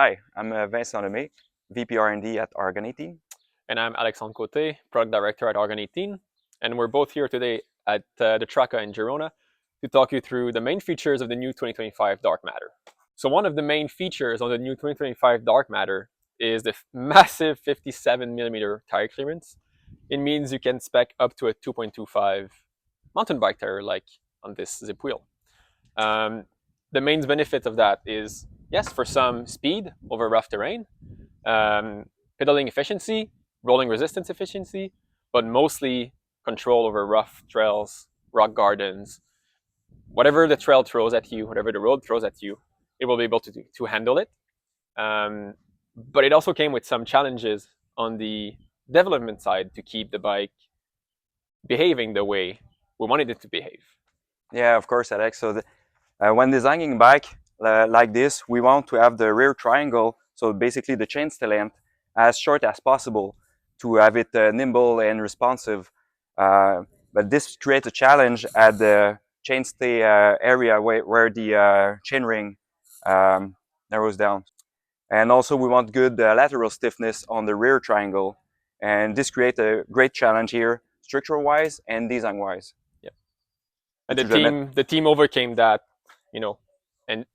Hi, I'm Vincent Lemay, VP R&D at Argon 18. And I'm Alexandre Côté, Product Director at Argon 18. And we're both here today at the Traca in Girona to talk you through the main features of the new 2025 dark matter. So one of the main features on the new 2025 dark matter is the massive 57 millimeter tire clearance. It means you can spec up to a 2.25 mountain bike tire like on this zip wheel. The main benefit of that is, yes, for some speed over rough terrain, pedaling efficiency, rolling resistance efficiency, but mostly control over rough trails, rock gardens, whatever the trail throws at you, whatever the road throws at you, it will be able to handle it. But it also came with some challenges on the development side to keep the bike behaving the way we wanted it to behave. Yeah, of course, Alex. So when designing a bike like this, we want to have the rear triangle, so basically the chainstay length, as short as possible to have it nimble and responsive. But this creates a challenge at the chainstay area where the chainring narrows down. And also we want good lateral stiffness on the rear triangle. And this creates a great challenge here, structural-wise and design-wise. Yeah. And the team overcame that, and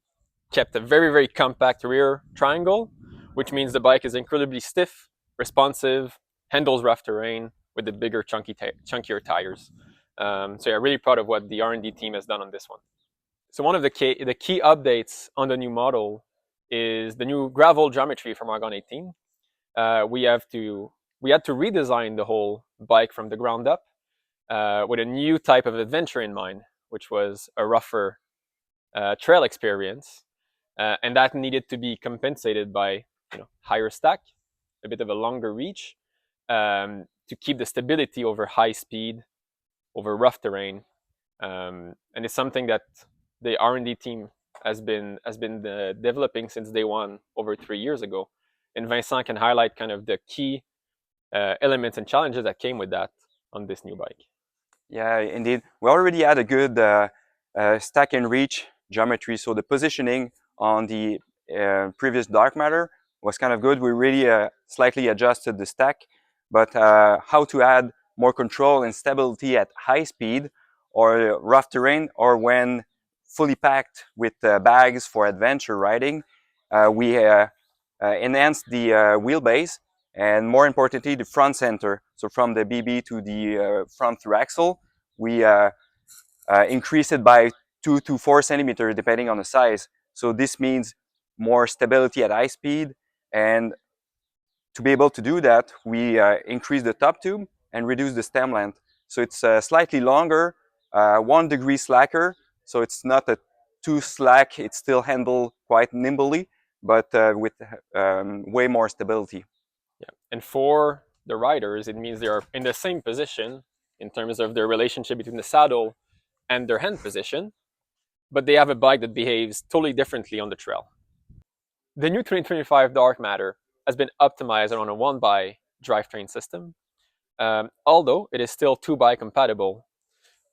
kept a very, very compact rear triangle, which means the bike is incredibly stiff, responsive, handles rough terrain with the bigger, chunkier tires. So yeah, really proud of what the R&D team has done on this one. So one of the key updates on the new model is the new gravel geometry from Argon 18. We had to redesign the whole bike from the ground up with a new type of adventure in mind, which was a rougher trail experience. And that needed to be compensated by higher stack, a bit of a longer reach, to keep the stability over high speed, over rough terrain, and it's something that the R&D team has been developing since day one over 3 years ago. And Vincent can highlight kind of the key elements and challenges that came with that on this new bike. Yeah, indeed. We already had a good stack and reach geometry, so the positioning on the previous dark matter was kind of good. We really slightly adjusted the stack, but how to add more control and stability at high speed or rough terrain, or when fully packed with bags for adventure riding, we enhanced the wheelbase, and more importantly, the front center. So from the BB to the front through axle, we increase it by 2 to 4 centimeters depending on the size. So this means more stability at high speed, and to be able to do that, we increase the top tube and reduce the stem length. So it's slightly longer, 1 degree slacker, so it's not too slack, it's still handled quite nimbly, but with way more stability. Yeah, and for the riders, it means they are in the same position in terms of their relationship between the saddle and their hand position, but they have a bike that behaves totally differently on the trail. The new 2025 Dark Matter has been optimized on a 1x drivetrain system, although it is still 2x compatible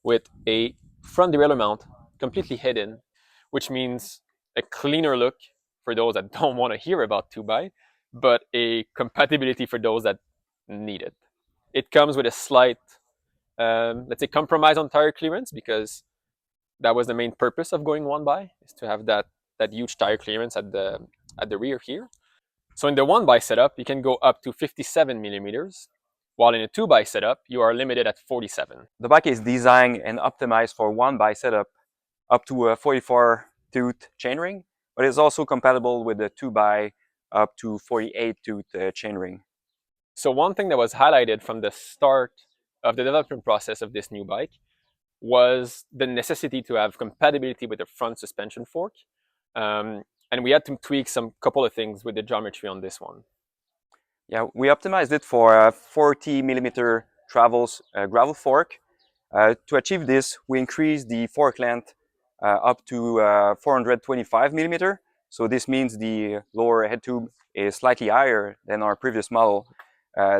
with a front derailleur mount completely hidden, which means a cleaner look for those that don't want to hear about 2x, but a compatibility for those that need it. It comes with a slight, let's say, compromise on tire clearance, because that was the main purpose of going 1x, is to have that huge tire clearance at the rear here. So in the 1x setup, you can go up to 57 millimeters, while in a 2x setup, you are limited at 47. The bike is designed and optimized for 1x setup up to a 44-tooth chainring, but it's also compatible with the 2x up to 48-tooth chainring. So one thing that was highlighted from the start of the development process of this new bike was the necessity to have compatibility with the front suspension fork. And we had to tweak some couple of things with the geometry on this one. Yeah, we optimized it for a 40 millimeter gravel fork. To achieve this, we increased the fork length up to 425 millimeter. So this means the lower head tube is slightly higher than our previous model.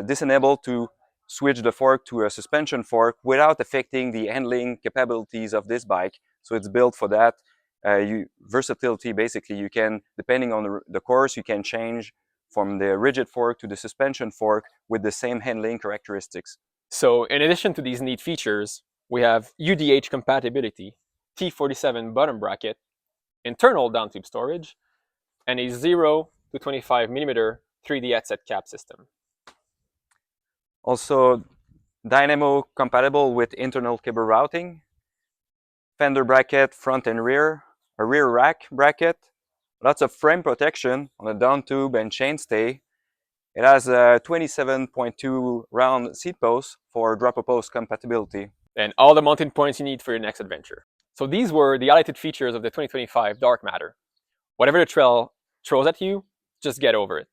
This enabled to switch the fork to a suspension fork without affecting the handling capabilities of this bike. So it's built for that. versatility, basically, you can, depending on the course, you can change from the rigid fork to the suspension fork with the same handling characteristics. So in addition to these neat features, we have UDH compatibility, T47 bottom bracket, internal downtube storage, and a 0 to 25 millimeter 3D headset cap system. Also, dynamo compatible with internal cable routing, fender bracket front and rear, a rear rack bracket, lots of frame protection on the down tube and chainstay. It has a 27.2 round seat post for drop-a-post compatibility. And all the mounting points you need for your next adventure. So these were the highlighted features of the 2025 Dark Matter. Whatever the trail throws at you, just get over it.